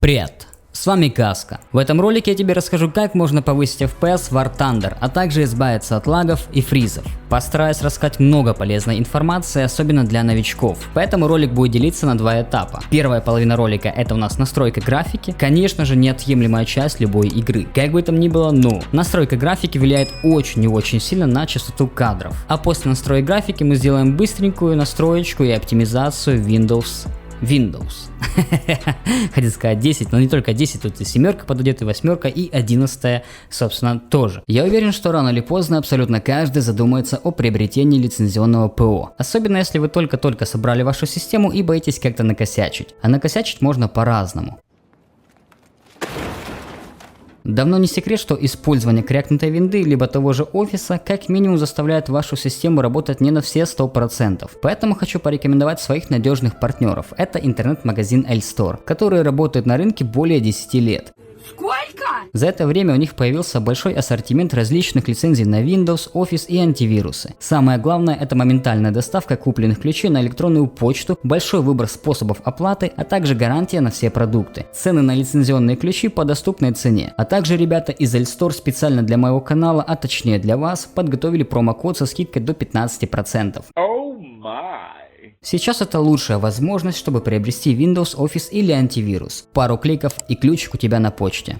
Привет! С вами Каска. В этом ролике я тебе расскажу, как можно повысить FPS в War Thunder, а также избавиться от лагов и фризов. Постараюсь рассказать много полезной информации, особенно для новичков. Поэтому ролик будет делиться на два этапа. Первая половина ролика — это у нас настройка графики. Конечно же, неотъемлемая часть любой игры. Как бы там ни было, но настройка графики влияет очень и очень сильно на частоту кадров. А после настроек графики мы сделаем быстренькую настроечку и оптимизацию Windows. Хотел сказать 10, но не только 10, тут и 7 подойдет, и 8, и 11, собственно, тоже. Я уверен, что рано или поздно абсолютно каждый задумается о приобретении лицензионного ПО. Особенно если вы только-только собрали вашу систему и боитесь как-то накосячить. А накосячить можно по-разному. Давно не секрет, что использование крякнутой винды либо того же офиса как минимум заставляет вашу систему работать не на все 100%. Поэтому хочу порекомендовать своих надежных партнеров. Это интернет-магазин L-Store, который работает на рынке более 10 лет. Сколько? За это время у них появился большой ассортимент различных лицензий на Windows, Office и антивирусы. Самое главное — это моментальная доставка купленных ключей на электронную почту, большой выбор способов оплаты, а также гарантия на все продукты. Цены на лицензионные ключи по доступной цене. А также ребята из L-Store специально для моего канала, а точнее для вас, подготовили промокод со скидкой до 15%. Сейчас это лучшая возможность, чтобы приобрести Windows, Office или антивирус. Пару кликов и ключик у тебя на почте.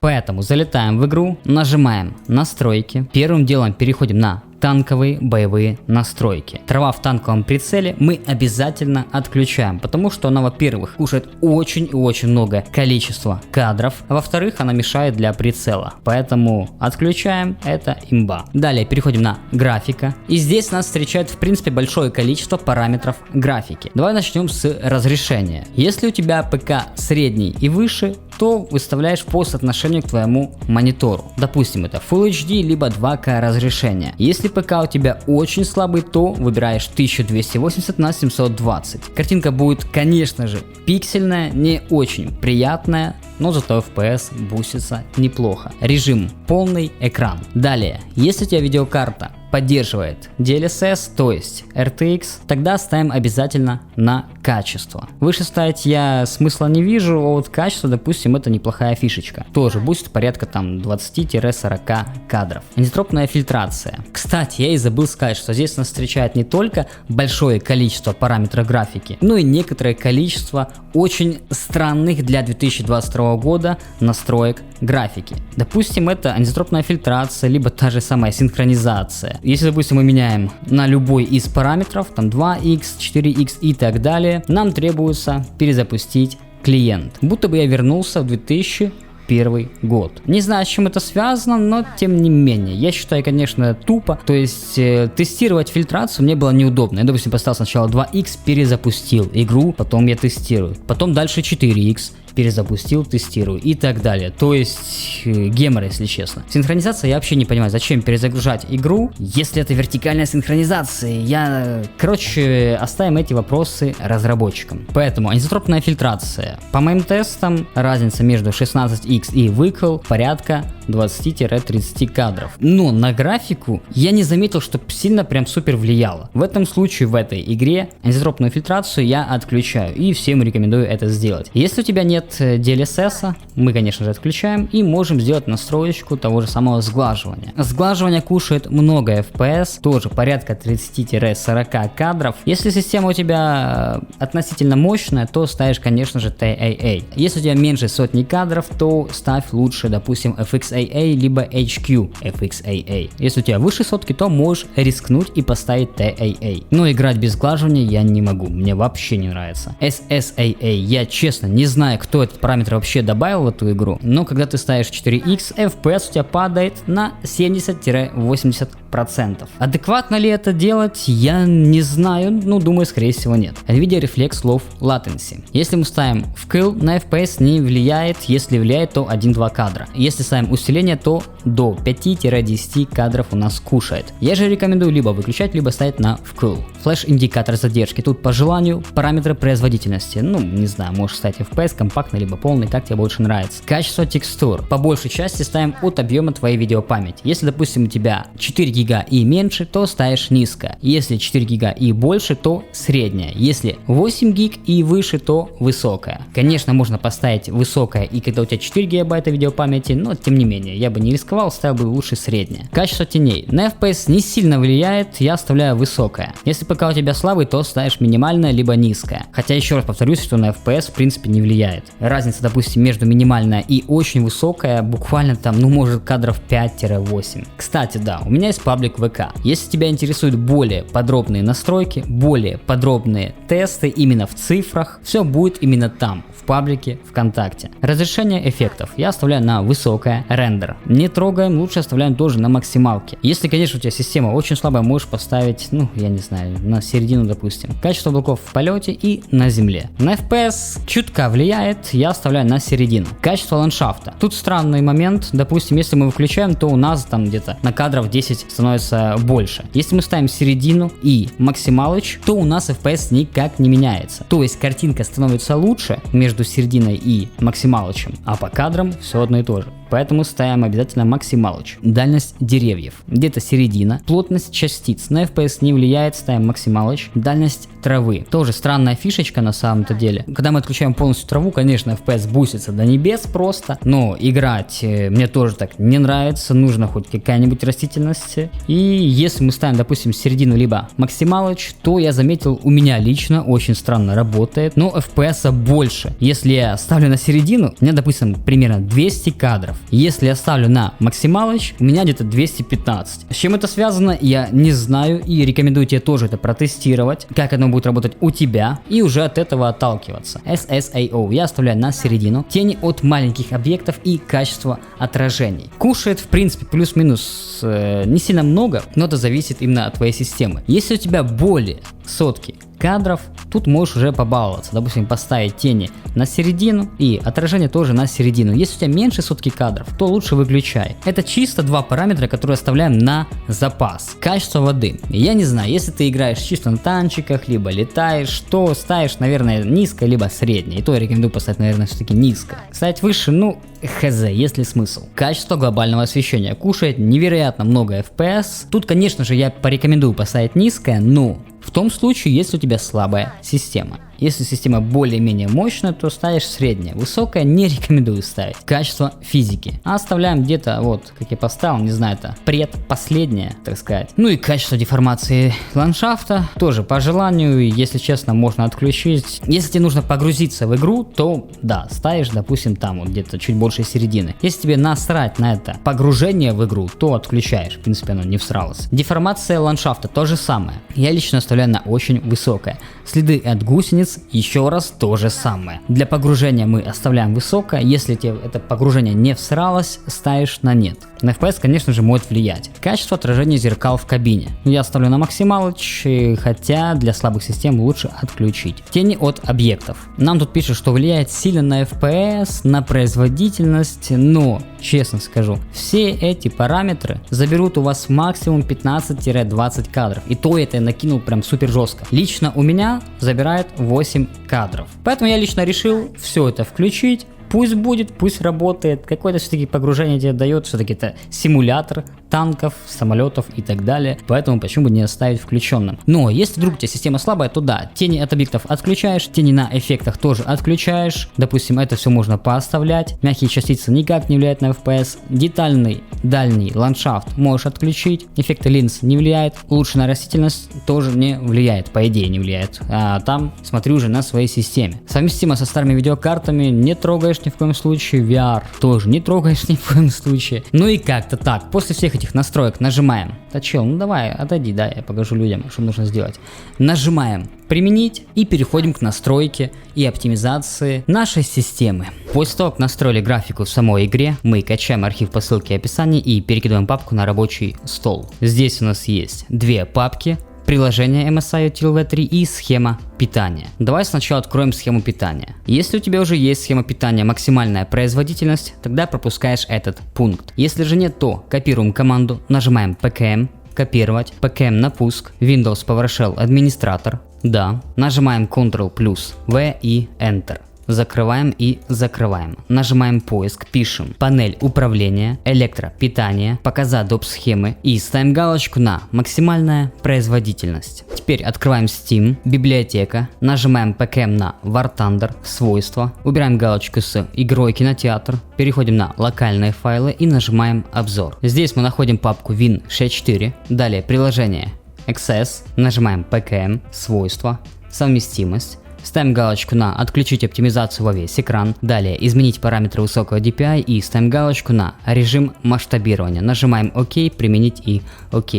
Поэтому залетаем в игру, нажимаем настройки, первым делом переходим на танковые боевые настройки. Трава в танковом прицеле мы обязательно отключаем, потому что она, во-первых, кушает очень и очень много количества кадров, а во-вторых, она мешает для прицела. Поэтому отключаем, это имба. Далее переходим на графика, и здесь нас встречает в принципе большое количество параметров графики. Давай начнем с разрешения. Если у тебя ПК средний и выше, то выставляешь по соотношению к твоему монитору. Допустим, это Full HD либо 2К разрешение. Если ПК у тебя очень слабый, то выбираешь 1280 на 720. Картинка будет, конечно же, пиксельная, не очень приятная, но зато FPS бустится неплохо. Режим полный экран. Далее, если у тебя видеокарта поддерживает DLSS, то есть RTX, тогда ставим обязательно на качество. Выше ставить я смысла не вижу, а вот качество, допустим, это неплохая фишечка. Тоже будет порядка там 20-40 кадров. Анизотропная фильтрация. Кстати, я и забыл сказать, что здесь нас встречает не только большое количество параметров графики, но и некоторое количество очень странных для 2022 года настроек графики. Допустим, это анизотропная фильтрация, либо та же самая синхронизация. Если, допустим, мы меняем на любой из параметров, там 2x, 4x и так далее, нам требуется перезапустить клиент. Будто бы я вернулся в 2001 год. Не знаю, с чем это связано, но тем не менее. Я считаю, конечно, тупо. То есть тестировать фильтрацию мне было неудобно. Я, допустим, поставил сначала 2x, перезапустил игру, потом я тестирую. Потом дальше 4x. Перезапустил, тестирую и так далее. То есть гемор, если честно. Синхронизация, я вообще не понимаю, зачем перезагружать игру, если это вертикальная синхронизация. Короче, оставим эти вопросы разработчикам. Поэтому анизотропная фильтрация. По моим тестам, разница между 16x и выкл порядка 20-30 кадров. Но на графику я не заметил, что сильно прям супер влияло. В этом случае, в этой игре, анизотропную фильтрацию я отключаю. И всем рекомендую это сделать. Если у тебя нет DLSS, мы, конечно же, отключаем и можем сделать настроечку того же самого сглаживания. Сглаживание кушает много FPS, тоже порядка 30-40 кадров. Если система у тебя относительно мощная, то ставишь, конечно же, TAA. Если у тебя меньше сотни кадров, то ставь лучше, допустим, FXAA либо HQ FXAA. Если у тебя выше сотки, то можешь рискнуть и поставить TAA. Но играть без сглаживания я не могу, мне вообще не нравится. SSAA, я честно не знаю, кто этот параметр вообще добавил в эту игру, но когда ты ставишь 4x, FPS у тебя падает на 70-80%. Адекватно ли это делать, я не знаю, но думаю, скорее всего нет. NVIDIA Reflex Low Latency. Если мы ставим вкл, на FPS не влияет, если влияет, то 1-2 кадра. Если ставим усиление, то до 5-10 кадров у нас кушает. Я же рекомендую либо выключать, либо ставить на вкл. Флеш-индикатор задержки. Тут по желанию параметры производительности. Ну, не знаю, можешь ставить FPS, компактный, либо полный, как тебе больше нравится. Качество текстур. По большей части ставим от объема твоей видеопамяти. Если, допустим, у тебя 4 гига и меньше, то ставишь низкое. Если 4 гига и больше, то среднее. Если 8 гиг и выше, то высокое. Конечно, можно поставить высокое и когда у тебя 4 гигабайта видеопамяти, но тем не менее, я бы не рисковал, ставил бы лучше среднее. Качество теней. На FPS не сильно влияет, я оставляю высокое. Если ПК у тебя слабый, то ставишь минимальное либо низкое. Хотя еще раз повторюсь, что на FPS в принципе не влияет. Разница, допустим, между минимальное и очень высокое буквально там, ну может кадров 5-8. Кстати, да, у меня есть паблик ВК. Если тебя интересуют более подробные настройки, более подробные тесты именно в цифрах, все будет именно там, в паблике ВКонтакте. Разрешение эффектов я оставляю на высокое, рендер не трогаем, лучше оставляем тоже на максималке. Если, конечно, у тебя система очень слабая, можешь поставить, ну, я не знаю, на середину, допустим. Качество облаков в полете и на земле. На FPS чутка влияет, я оставляю на середину. Качество ландшафта. Тут странный момент, допустим, если мы выключаем, то у нас там где-то на кадров 10 становится больше. Если мы ставим середину и максималыч, то у нас FPS никак не меняется. То есть картинка становится лучше между серединой и максималычем, а по кадрам все одно и то же. Поэтому ставим обязательно максималыч. Дальность деревьев. Где-то середина. Плотность частиц. На FPS не влияет, ставим максималыч. Дальность травы. Тоже странная фишечка на самом-то деле. Когда мы отключаем полностью траву, конечно, FPS бустится до небес просто. Но играть мне тоже так не нравится. Нужно хоть какая-нибудь растительность. И если мы ставим, допустим, середину либо максималыч, то я заметил, у меня лично очень странно работает. Но FPS больше. Если я ставлю на середину, у меня, допустим, примерно 200 кадров. Если я ставлю на максималыч, у меня где-то 215. С чем это связано, я не знаю и рекомендую тебе тоже это протестировать, как оно будет работать у тебя и уже от этого отталкиваться. SSAO я оставляю на середину. Тени от маленьких объектов и качество отражений. Кушает в принципе плюс-минус не сильно много, но это зависит именно от твоей системы. Если у тебя более сотки кадров, тут можешь уже побаловаться. Допустим, поставить тени на середину и отражение тоже на середину. Если у тебя меньше сотки кадров, то лучше выключай. Это чисто два параметра, которые оставляем на запас. Качество воды. Я не знаю, если ты играешь чисто на танчиках, либо летаешь, то ставишь, наверное, низкое, либо среднее. И то я рекомендую поставить, наверное, все-таки низкое. Ставить выше, ну, хз, есть ли смысл. Качество глобального освещения. Кушает невероятно много FPS. Тут, конечно же, я порекомендую поставить низкое, но в том случае, если у тебя слабая система. Если система более-менее мощная, то ставишь среднее. Высокое не рекомендую ставить. Качество физики. А оставляем где-то, вот, как я поставил, не знаю, это предпоследнее, так сказать. Ну и качество деформации ландшафта. Тоже по желанию, если честно, можно отключить. Если тебе нужно погрузиться в игру, то да, ставишь, допустим, там вот где-то чуть больше середины. Если тебе насрать на это погружение в игру, то отключаешь. В принципе, оно не всралось. Деформация ландшафта то же самое. Я лично оставляю на очень высокое. Следы от гусениц еще раз то же самое. Для погружения мы оставляем высокое. Если тебе это погружение не всралось, ставишь на нет. На FPS, конечно же, может влиять. Качество отражения зеркал в кабине. Я ставлю на максималыч, хотя для слабых систем лучше отключить. Тени от объектов. Нам тут пишут, что влияет сильно на FPS, на производительность, но, честно скажу, все эти параметры заберут у вас максимум 15-20 кадров. И то это я накинул прям супер жестко. Лично у меня забирает 8 кадров. Поэтому я лично решил все это включить. Пусть будет, пусть работает. Какое-то все-таки погружение тебе дает. Все-таки это симулятор танков, самолетов и так далее. Поэтому почему бы не оставить включенным. Но если вдруг у тебя система слабая, то да, тени от объектов отключаешь, тени на эффектах тоже отключаешь. Допустим, это все можно пооставлять. Мягкие частицы никак не влияют на FPS. Детальный дальний ландшафт можешь отключить. Эффекты линз не влияет. Улучшенная растительность тоже не влияет. По идее не влияет. А там смотри уже на своей системе. Совместимо со старыми видеокартами, не трогаешь ни в коем случае. VR тоже не трогаешь ни в коем случае. Ну и как-то так. После всех этих настроек нажимаем. Да чел, ну давай, отойди, да, я покажу людям, что нужно сделать. Нажимаем применить и переходим к настройке и оптимизации нашей системы. После того, как настроили графику в самой игре, мы качаем архив по ссылке в описании и перекидываем папку на рабочий стол. Здесь у нас есть две папки. Приложение MSI Util V3 и схема питания. Давай сначала откроем схему питания. Если у тебя уже есть схема питания максимальная производительность, тогда пропускаешь этот пункт. Если же нет, то копируем команду, нажимаем PKM, копировать, PKM на пуск, Windows PowerShell администратор, да, нажимаем Ctrl+V и Enter. закрываем и закрываем. Нажимаем поиск, пишем панель управления, электропитание, показать доп. Схемы и ставим галочку на максимальная производительность. Теперь открываем Steam, библиотека, нажимаем PKM на War Thunder, свойства, убираем галочку с игрой кинотеатр, переходим на локальные файлы и нажимаем обзор. Здесь мы находим папку Win64, далее приложение Access, нажимаем PKM, свойства, совместимость. Ставим галочку на «Отключить оптимизацию во весь экран». Далее изменить параметры высокого DPI и ставим галочку на «Режим масштабирования». Нажимаем «Ок», «Применить» и «Ок».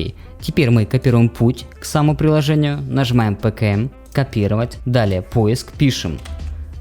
Теперь мы копируем путь к самому приложению, нажимаем «ПКМ», «Копировать». Далее поиск, пишем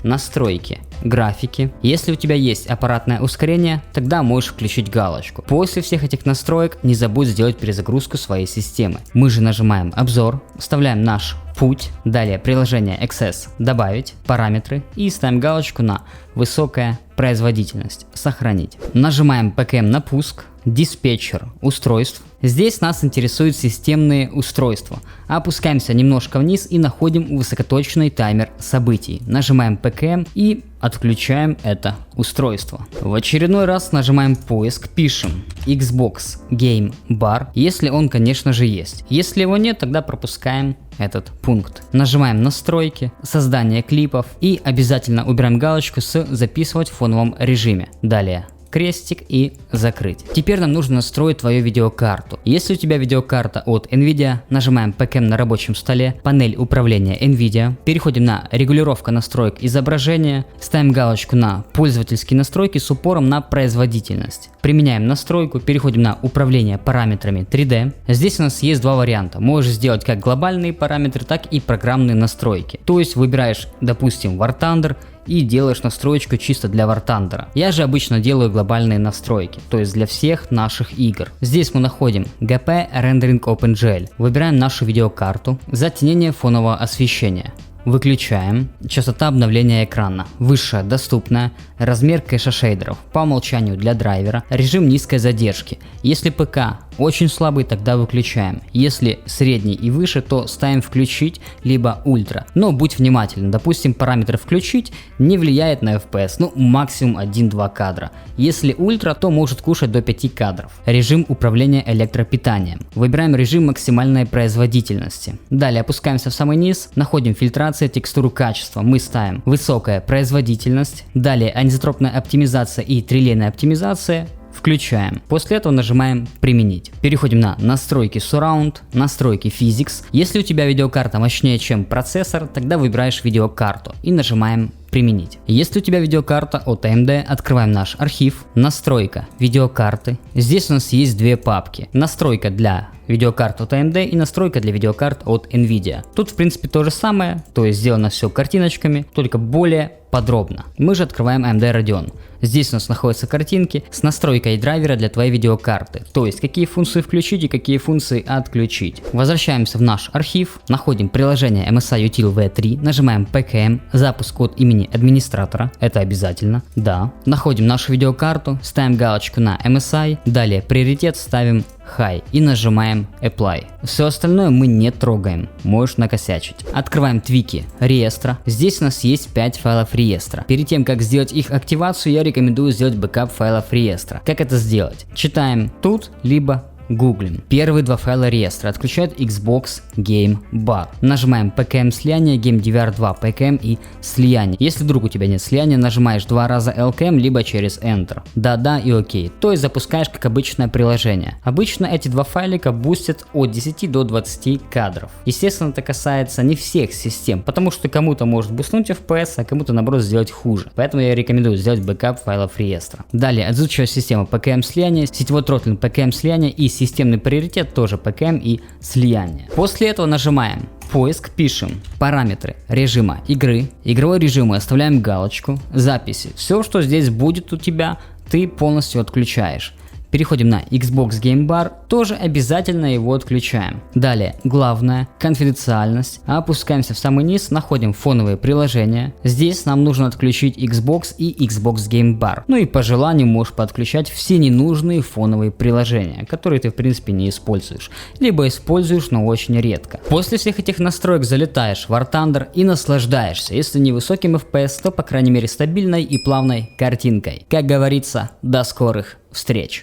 «Настройки», «Графики». Если у тебя есть аппаратное ускорение, тогда можешь включить галочку. После всех этих настроек не забудь сделать перезагрузку своей системы. Мы же нажимаем «Обзор», вставляем наш путь, далее приложение Access, добавить, параметры и ставим галочку на высокая производительность, сохранить. Нажимаем PKM на пуск, диспетчер устройств. Здесь нас интересуют системные устройства. Опускаемся немножко вниз и находим высокоточный таймер событий. Нажимаем PKM и отключаем это устройство. В очередной раз нажимаем поиск, пишем Xbox Game Bar, если он, конечно же, есть. Если его нет, тогда пропускаем этот пункт. Нажимаем настройки, создание клипов и обязательно убираем галочку с записывать в фоновом режиме. Далее крестик и закрыть. Теперь нам нужно настроить твою видеокарту. Если у тебя видеокарта от Nvidia, нажимаем PKM на рабочем столе, панель управления Nvidia, переходим на регулировка настроек изображения, ставим галочку на пользовательские настройки с упором на производительность. Применяем настройку, переходим на управление параметрами 3D. Здесь у нас есть два варианта. Можешь сделать как глобальные параметры, так и программные настройки. То есть выбираешь, допустим, War Thunder и делаешь настроечку чисто для War Thunder. Я же обычно делаю глобальные настройки, то есть для всех наших игр. Здесь мы находим GP Rendering OpenGL. Выбираем нашу видеокарту, затенение фонового освещения. Выключаем. Частота обновления экрана. Высшая, доступная. Размер кэша шейдеров. По умолчанию для драйвера. Режим низкой задержки. Если ПК очень слабый, тогда выключаем. Если средний и выше, то ставим включить, либо ультра. Но будь внимателен. Допустим, параметр включить не влияет на FPS. Ну, максимум 1-2 кадра. Если ультра, то может кушать до 5 кадров. Режим управления электропитанием. Выбираем режим максимальной производительности. Далее опускаемся в самый низ. Находим фильтрацию, текстуру, качества. Мы ставим высокая производительность. Далее анизотропная оптимизация и трилейная оптимизация. Включаем. После этого нажимаем применить. Переходим на настройки Surround, настройки Physics. Если у тебя видеокарта мощнее, чем процессор, тогда выбираешь видеокарту и нажимаем применить. Если у тебя видеокарта от AMD, открываем наш архив, настройка видеокарты. Здесь у нас есть две папки. Настройка для видеокарт от AMD и настройка для видеокарт от Nvidia. Тут в принципе то же самое, то есть сделано все картиночками, только более подробно. Мы же открываем AMD Radeon. Здесь у нас находятся картинки с настройкой драйвера для твоей видеокарты, то есть какие функции включить и какие функции отключить. Возвращаемся в наш архив, находим приложение MSI Util V3, нажимаем PKM, запуск от имени администратора, это обязательно, да. Находим нашу видеокарту, ставим галочку на MSI, далее приоритет ставим High и нажимаем Apply. Все остальное мы не трогаем, можешь накосячить. Открываем твики реестра. Здесь у нас есть 5 файлов реестра. Перед тем как сделать их активацию, я рекомендую сделать бэкап файлов реестра. Как это сделать? Читаем тут, либо гуглим. Первые два файла реестра отключают Xbox Game Bar. Нажимаем PKM слияние, GameDVR2 PKM и слияние. Если вдруг у тебя нет слияния, нажимаешь два раза LKM, либо через Enter. Да и окей. То есть запускаешь как обычное приложение. Обычно эти два файлика бустят от 10 до 20 кадров. Естественно, это касается не всех систем, потому что кому-то может бустнуть FPS, а кому-то наоборот сделать хуже. Поэтому я рекомендую сделать бэкап файлов реестра. Далее отзывчивая система PKM слияния, сетевой тротлинг PKM слияния и системный приоритет тоже PKM и слияние. После этого нажимаем поиск, пишем параметры режима игры, игровой режим мы оставляем галочку, записи. Все, что здесь будет у тебя, ты полностью отключаешь. Переходим на Xbox Game Bar, тоже обязательно его отключаем. Далее, главное, конфиденциальность. Опускаемся в самый низ, находим фоновые приложения. Здесь нам нужно отключить Xbox и Xbox Game Bar. Ну и по желанию можешь подключать все ненужные фоновые приложения, которые ты в принципе не используешь. Либо используешь, но очень редко. После всех этих настроек залетаешь в War Thunder и наслаждаешься. Если не высоким FPS, то по крайней мере стабильной и плавной картинкой. Как говорится, до скорых встреч!